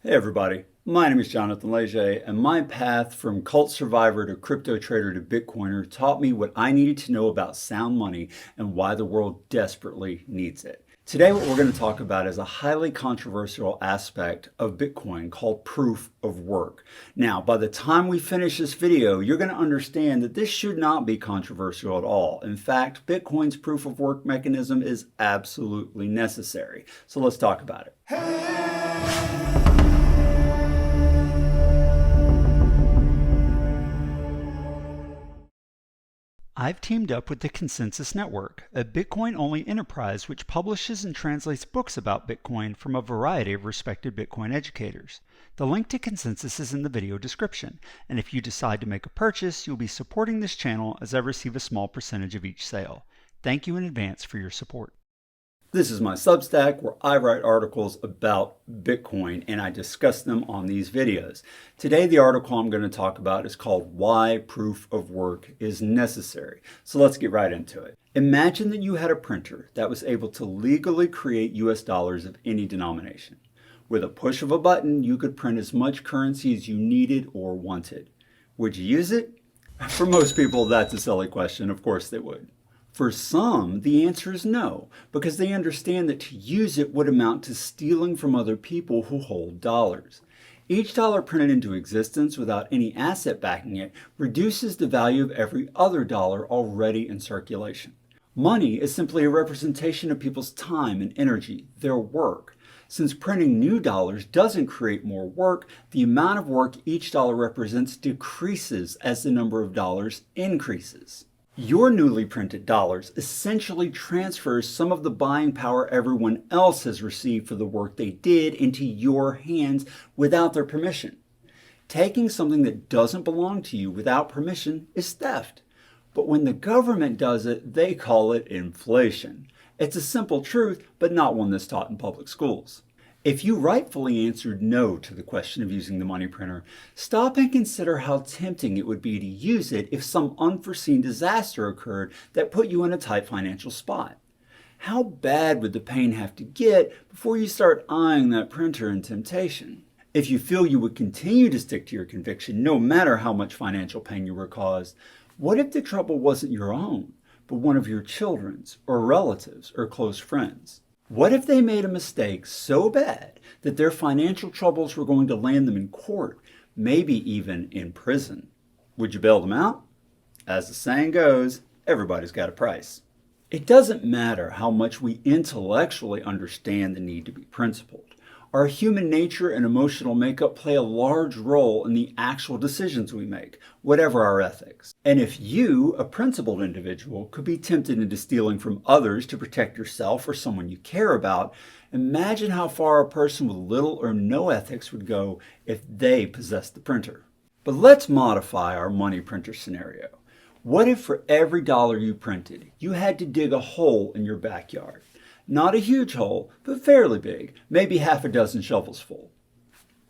Hey everybody, my name is Jonathan Leger, and my path from cult survivor to crypto trader to Bitcoiner taught me what I needed to know about sound money and why the world desperately needs it. Today what we're going to talk about is a highly controversial aspect of Bitcoin called proof of work. Now, by the time we finish this video, you're going to understand that this should not be controversial at all. In fact, Bitcoin's proof of work mechanism is absolutely necessary. So let's talk about it. I've teamed up with the Konsensus Network, a Bitcoin-only enterprise which publishes and translates books about Bitcoin from a variety of respected Bitcoin educators. The link to Konsensus is in the video description, and if you decide to make a purchase, you'll be supporting this channel as I receive a small percentage of each sale. Thank you in advance for your support. This is my Substack where I write articles about Bitcoin and I discuss them on these videos. Today the article I'm going to talk about is called Why Proof of Work is Necessary. So let's get right into it. Imagine that you had a printer that was able to legally create US dollars of any denomination. With a push of a button, you could print as much currency as you needed or wanted. Would you use it? For most people, that's a silly question. Of course they would. For some, the answer is no, because they understand that to use it would amount to stealing from other people who hold dollars. Each dollar printed into existence without any asset backing it reduces the value of every other dollar already in circulation. Money is simply a representation of people's time and energy, their work. Since printing new dollars doesn't create more work, the amount of work each dollar represents decreases as the number of dollars increases. Your newly printed dollars essentially transfers some of the buying power everyone else has received for the work they did into your hands without their permission. Taking something that doesn't belong to you without permission is theft. But when the government does it, they call it inflation. It's a simple truth, but not one that's taught in public schools. If you rightfully answered no to the question of using the money printer, stop and consider how tempting it would be to use it if some unforeseen disaster occurred that put you in a tight financial spot. How bad would the pain have to get before you start eyeing that printer in temptation? If you feel you would continue to stick to your conviction no matter how much financial pain you were caused, what if the trouble wasn't your own, but one of your children's or relatives or close friends? What if they made a mistake so bad that their financial troubles were going to land them in court, maybe even in prison? Would you bail them out? As the saying goes, everybody's got a price. It doesn't matter how much we intellectually understand the need to be principled. Our human nature and emotional makeup play a large role in the actual decisions we make, whatever our ethics. And if you, a principled individual, could be tempted into stealing from others to protect yourself or someone you care about, imagine how far a person with little or no ethics would go if they possessed the printer. But let's modify our money printer scenario. What if for every dollar you printed, you had to dig a hole in your backyard? Not a huge hole, but fairly big, maybe half a dozen shovels full.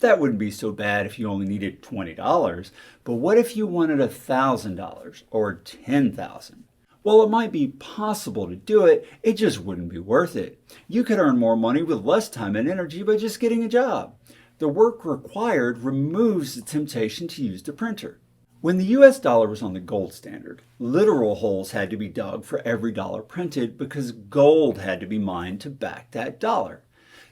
That wouldn't be so bad if you only needed $20, but what if you wanted $1,000 or $10,000? Well, it might be possible to do it, it just wouldn't be worth it. You could earn more money with less time and energy by just getting a job. The work required removes the temptation to use the printer. When the US dollar was on the gold standard, literal holes had to be dug for every dollar printed because gold had to be mined to back that dollar.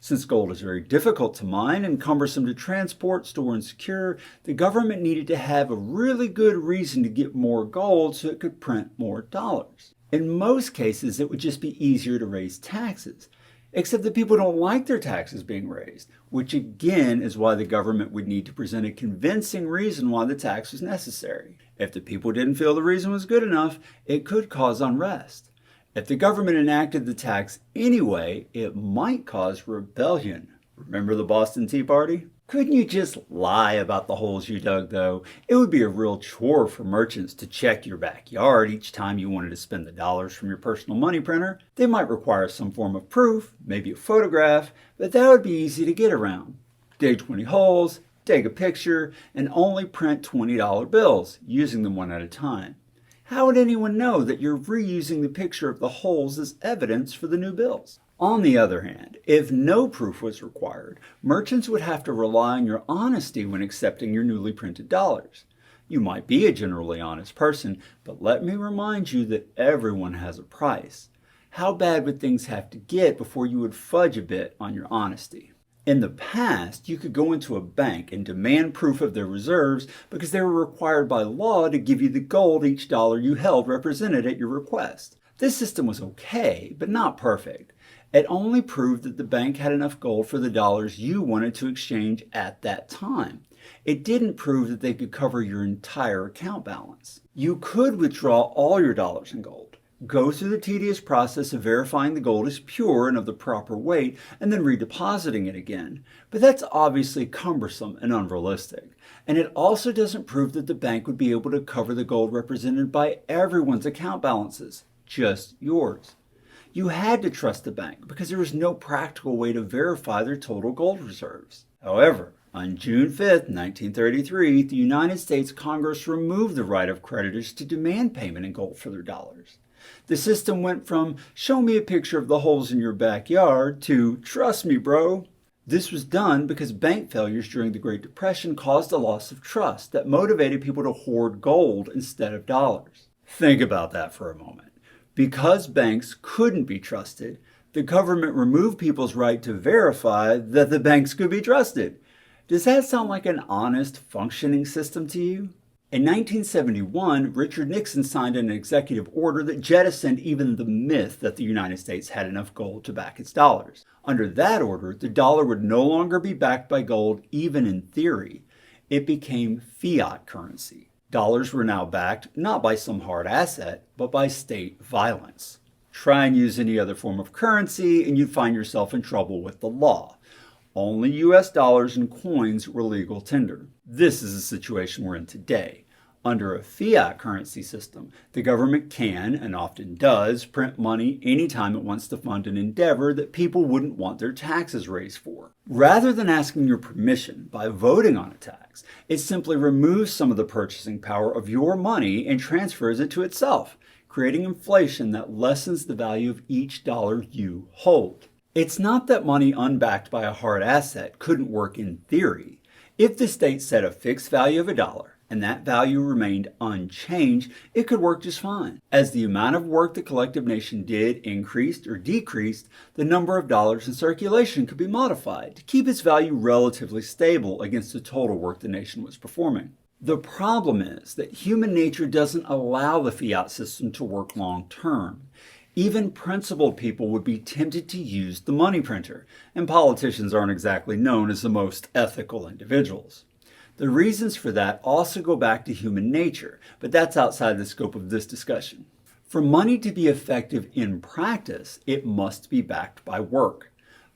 Since gold is very difficult to mine and cumbersome to transport, store, and secure, the government needed to have a really good reason to get more gold so it could print more dollars. In most cases, it would just be easier to raise taxes. Except that people don't like their taxes being raised, which again is why the government would need to present a convincing reason why the tax was necessary. If the people didn't feel the reason was good enough, it could cause unrest. If the government enacted the tax anyway, it might cause rebellion. Remember the Boston Tea Party? Couldn't you just lie about the holes you dug, though? It would be a real chore for merchants to check your backyard each time you wanted to spend the dollars from your personal money printer. They might require some form of proof, maybe a photograph, but that would be easy to get around. Dig 20 holes, take a picture, and only print $20 bills, using them one at a time. How would anyone know that you're reusing the picture of the holes as evidence for the new bills? On the other hand, if no proof was required, merchants would have to rely on your honesty when accepting your newly printed dollars. You might be a generally honest person, but let me remind you that everyone has a price. How bad would things have to get before you would fudge a bit on your honesty? In the past, you could go into a bank and demand proof of their reserves because they were required by law to give you the gold each dollar you held represented at your request. This system was okay, but not perfect. It only proved that the bank had enough gold for the dollars you wanted to exchange at that time. It didn't prove that they could cover your entire account balance. You could withdraw all your dollars in gold, go through the tedious process of verifying the gold is pure and of the proper weight, and then redepositing it again. But that's obviously cumbersome and unrealistic. And it also doesn't prove that the bank would be able to cover the gold represented by everyone's account balances, just yours. You had to trust the bank because there was no practical way to verify their total gold reserves. However, on June 5, 1933, the United States Congress removed the right of creditors to demand payment in gold for their dollars. The system went from, show me a picture of the holes in your backyard, to, trust me, bro. This was done because bank failures during the Great Depression caused a loss of trust that motivated people to hoard gold instead of dollars. Think about that for a moment. Because banks couldn't be trusted, the government removed people's right to verify that the banks could be trusted. Does that sound like an honest, functioning system to you? In 1971, Richard Nixon signed an executive order that jettisoned even the myth that the United States had enough gold to back its dollars. Under that order, the dollar would no longer be backed by gold, even in theory. It became fiat currency. Dollars were now backed not by some hard asset, but by state violence. Try and use any other form of currency, and you'd find yourself in trouble with the law. Only US dollars and coins were legal tender. This is the situation we're in today. Under a fiat currency system, the government can, and often does, print money anytime it wants to fund an endeavor that people wouldn't want their taxes raised for. Rather than asking your permission by voting on a tax, it simply removes some of the purchasing power of your money and transfers it to itself, creating inflation that lessens the value of each dollar you hold. It's not that money unbacked by a hard asset couldn't work in theory. If the state set a fixed value of a dollar and that value remained unchanged, it could work just fine. As the amount of work the collective nation did increased or decreased, the number of dollars in circulation could be modified to keep its value relatively stable against the total work the nation was performing. The problem is that human nature doesn't allow the fiat system to work long term. Even principled people would be tempted to use the money printer, and politicians aren't exactly known as the most ethical individuals. The reasons for that also go back to human nature, but that's outside the scope of this discussion. For money to be effective in practice, it must be backed by work.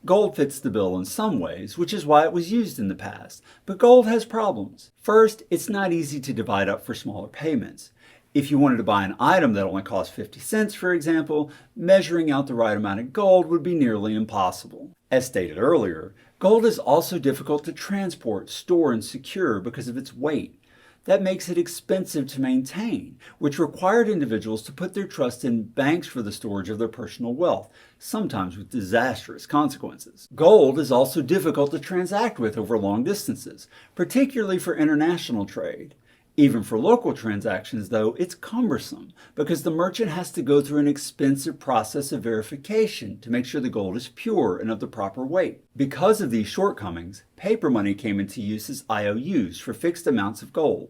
Gold fits the bill in some ways, which is why it was used in the past, but gold has problems. First, it's not easy to divide up for smaller payments. If you wanted to buy an item that only cost 50 cents, for example, measuring out the right amount of gold would be nearly impossible. As stated earlier, gold is also difficult to transport, store, and secure because of its weight. That makes it expensive to maintain, which required individuals to put their trust in banks for the storage of their personal wealth, sometimes with disastrous consequences. Gold is also difficult to transact with over long distances, particularly for international trade. Even for local transactions, though, it's cumbersome because the merchant has to go through an expensive process of verification to make sure the gold is pure and of the proper weight. Because of these shortcomings, paper money came into use as IOUs for fixed amounts of gold.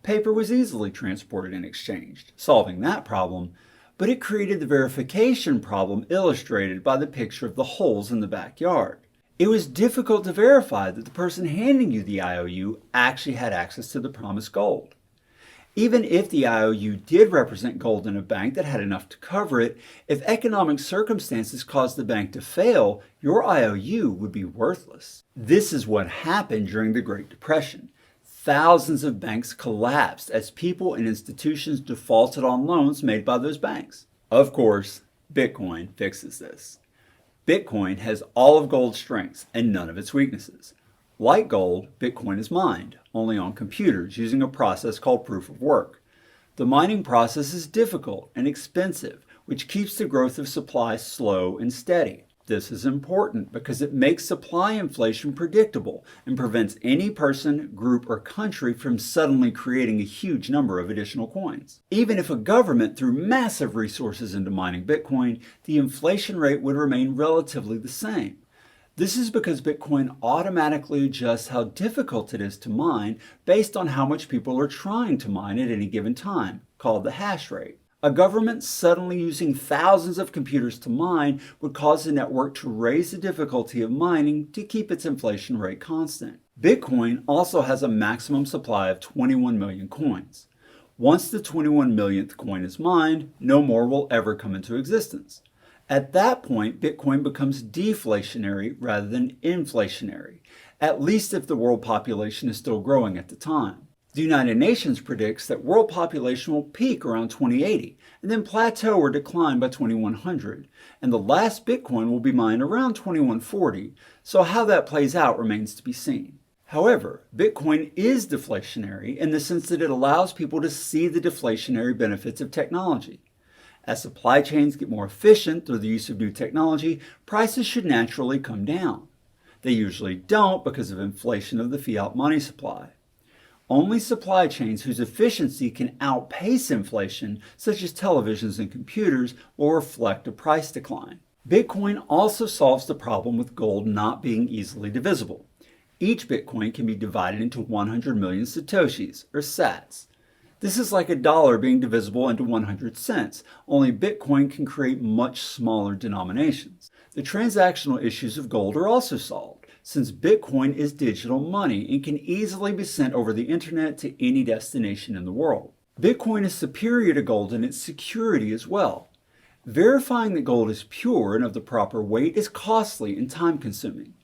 Paper was easily transported and exchanged, solving that problem, but it created the verification problem illustrated by the picture of the holes in the backyard. It was difficult to verify that the person handing you the IOU actually had access to the promised gold. Even if the IOU did represent gold in a bank that had enough to cover it, if economic circumstances caused the bank to fail, your IOU would be worthless. This is what happened during the Great Depression. Thousands of banks collapsed as people and institutions defaulted on loans made by those banks. Of course, Bitcoin fixes this. Bitcoin has all of gold's strengths and none of its weaknesses. Like gold, Bitcoin is mined, only on computers using a process called proof of work. The mining process is difficult and expensive, which keeps the growth of supply slow and steady. This is important because it makes supply inflation predictable and prevents any person, group, or country from suddenly creating a huge number of additional coins. Even if a government threw massive resources into mining Bitcoin, the inflation rate would remain relatively the same. This is because Bitcoin automatically adjusts how difficult it is to mine based on how much people are trying to mine at any given time, called the hash rate. A government suddenly using thousands of computers to mine would cause the network to raise the difficulty of mining to keep its inflation rate constant. Bitcoin also has a maximum supply of 21 million coins. Once the 21 millionth coin is mined, no more will ever come into existence. At that point, Bitcoin becomes deflationary rather than inflationary, at least if the world population is still growing at the time. The United Nations predicts that world population will peak around 2080 and then plateau or decline by 2100, and the last Bitcoin will be mined around 2140, so how that plays out remains to be seen. However, Bitcoin is deflationary in the sense that it allows people to see the deflationary benefits of technology. As supply chains get more efficient through the use of new technology, prices should naturally come down. They usually don't because of inflation of the fiat money supply. Only supply chains whose efficiency can outpace inflation, such as televisions and computers, will reflect a price decline. Bitcoin also solves the problem with gold not being easily divisible. Each Bitcoin can be divided into 100 million satoshis, or sats. This is like a dollar being divisible into 100 cents, only Bitcoin can create much smaller denominations. The transactional issues of gold are also solved, since Bitcoin is digital money and can easily be sent over the internet to any destination in the world. Bitcoin is superior to gold in its security as well. Verifying that gold is pure and of the proper weight is costly and time-consuming.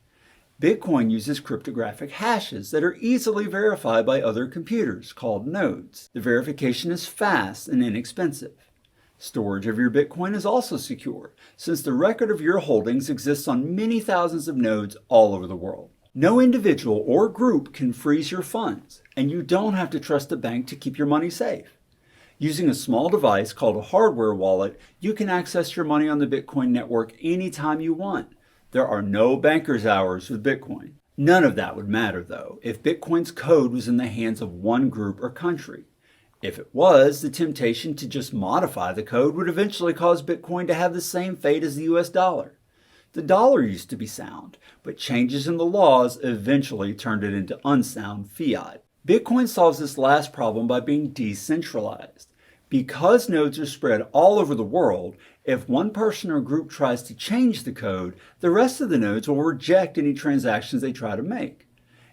Bitcoin uses cryptographic hashes that are easily verified by other computers, called nodes. The verification is fast and inexpensive. Storage of your Bitcoin is also secure, since the record of your holdings exists on many thousands of nodes all over the world. No individual or group can freeze your funds, and you don't have to trust a bank to keep your money safe. Using a small device called a hardware wallet, you can access your money on the Bitcoin network anytime you want. There are no banker's hours with Bitcoin. None of that would matter, though, if Bitcoin's code was in the hands of one group or country. If it was, the temptation to just modify the code would eventually cause Bitcoin to have the same fate as the US dollar. The dollar used to be sound, but changes in the laws eventually turned it into unsound fiat. Bitcoin solves this last problem by being decentralized. Because nodes are spread all over the world, if one person or group tries to change the code, the rest of the nodes will reject any transactions they try to make.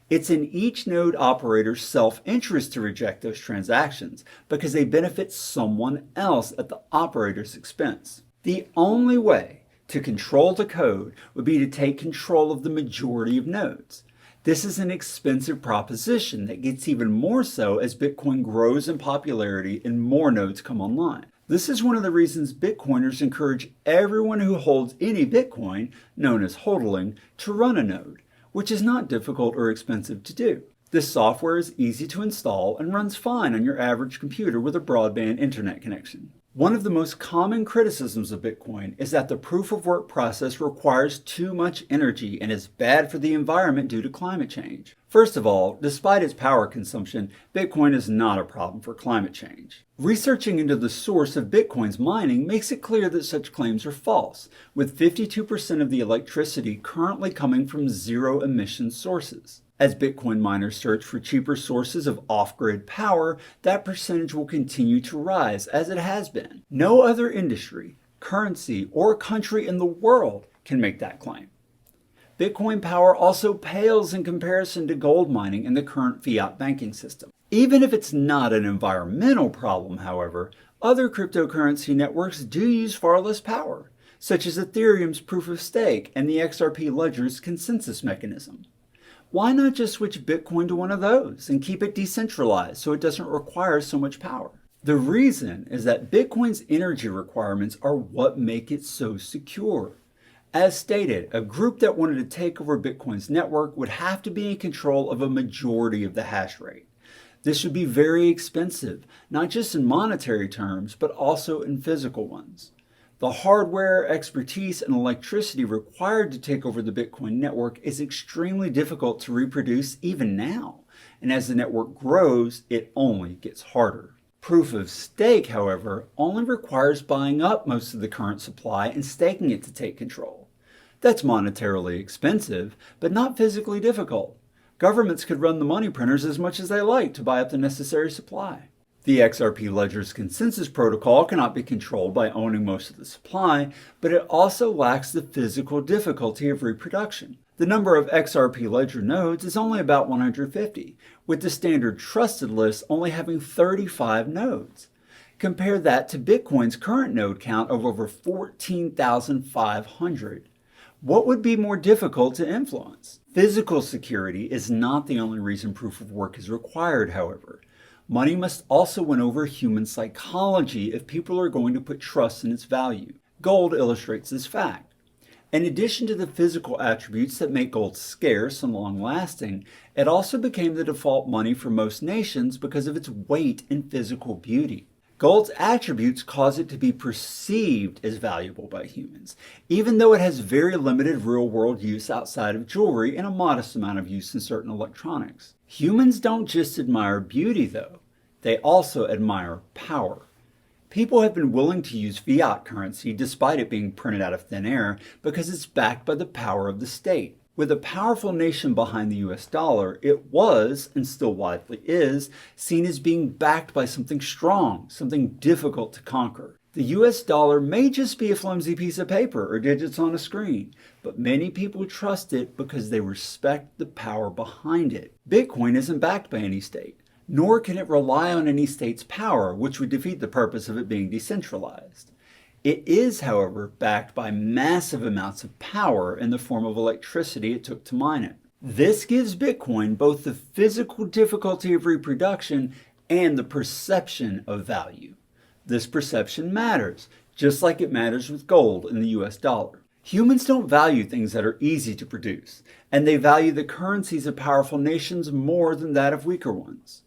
It's in each node operator's self-interest to reject those transactions because they benefit someone else at the operator's expense. The only way to control the code would be to take control of the majority of nodes. This is an expensive proposition that gets even more so as Bitcoin grows in popularity and more nodes come online. This is one of the reasons Bitcoiners encourage everyone who holds any Bitcoin, known as hodling, to run a node, which is not difficult or expensive to do. This software is easy to install and runs fine on your average computer with a broadband internet connection. One of the most common criticisms of Bitcoin is that the proof-of-work process requires too much energy and is bad for the environment due to climate change. First of all, despite its power consumption, Bitcoin is not a problem for climate change. Researching into the source of Bitcoin's mining makes it clear that such claims are false, with 52% of the electricity currently coming from zero-emission sources. As Bitcoin miners search for cheaper sources of off-grid power, that percentage will continue to rise, as it has been. No other industry, currency, or country in the world can make that claim. Bitcoin power also pales in comparison to gold mining in the current fiat banking system. Even if it's not an environmental problem, however, other cryptocurrency networks do use far less power, such as Ethereum's proof of stake and the XRP ledger's consensus mechanism. Why not just switch Bitcoin to one of those and keep it decentralized so it doesn't require so much power? The reason is that Bitcoin's energy requirements are what make it so secure. As stated, a group that wanted to take over Bitcoin's network would have to be in control of a majority of the hash rate. This would be very expensive, not just in monetary terms, but also in physical ones. The hardware, expertise, and electricity required to take over the Bitcoin network is extremely difficult to reproduce even now, and as the network grows, it only gets harder. Proof of stake, however, only requires buying up most of the current supply and staking it to take control. That's monetarily expensive, but not physically difficult. Governments could run the money printers as much as they like to buy up the necessary supply. The XRP Ledger's consensus protocol cannot be controlled by owning most of the supply, but it also lacks the physical difficulty of reproduction. The number of XRP Ledger nodes is only about 150, with the standard trusted list only having 35 nodes. Compare that to Bitcoin's current node count of over 14,500. What would be more difficult to influence? Physical security is not the only reason proof of work is required, however. Money must also win over human psychology if people are going to put trust in its value. Gold illustrates this fact. In addition to the physical attributes that make gold scarce and long-lasting, it also became the default money for most nations because of its weight and physical beauty. Gold's attributes cause it to be perceived as valuable by humans, even though it has very limited real-world use outside of jewelry and a modest amount of use in certain electronics. Humans don't just admire beauty, though. They also admire power. People have been willing to use fiat currency despite it being printed out of thin air because it's backed by the power of the state. With a powerful nation behind the US dollar, it was, and still widely is, seen as being backed by something strong, something difficult to conquer. The US dollar may just be a flimsy piece of paper or digits on a screen, but many people trust it because they respect the power behind it. Bitcoin isn't backed by any state, nor can it rely on any state's power, which would defeat the purpose of it being decentralized. It is, however, backed by massive amounts of power in the form of electricity it took to mine it. This gives Bitcoin both the physical difficulty of reproduction and the perception of value. This perception matters, just like it matters with gold and the US dollar. Humans don't value things that are easy to produce, and they value the currencies of powerful nations more than that of weaker ones.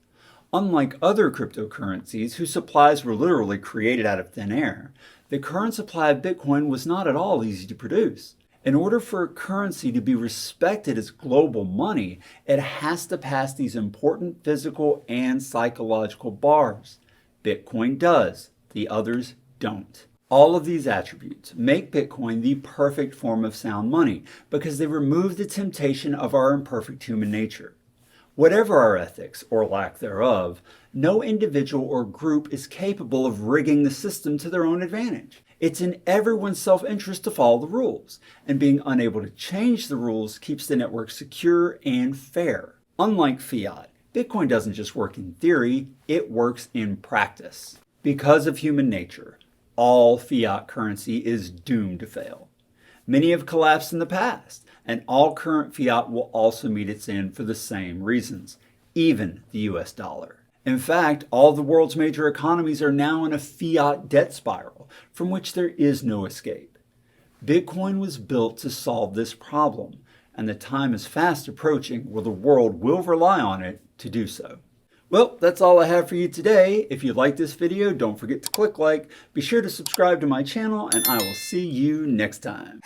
Unlike other cryptocurrencies whose supplies were literally created out of thin air, the current supply of Bitcoin was not at all easy to produce. In order for a currency to be respected as global money, it has to pass these important physical and psychological bars. Bitcoin does, the others don't. All of these attributes make Bitcoin the perfect form of sound money because they remove the temptation of our imperfect human nature. Whatever our ethics, or lack thereof, no individual or group is capable of rigging the system to their own advantage. It's in everyone's self-interest to follow the rules, and being unable to change the rules keeps the network secure and fair. Unlike fiat, Bitcoin doesn't just work in theory, it works in practice. Because of human nature, all fiat currency is doomed to fail. Many have collapsed in the past, and all current fiat will also meet its end for the same reasons, even the US dollar. In fact, all the world's major economies are now in a fiat debt spiral, from which there is no escape. Bitcoin was built to solve this problem, and the time is fast approaching where the world will rely on it to do so. Well, that's all I have for you today. If you like this video, don't forget to click like, be sure to subscribe to my channel, and I will see you next time.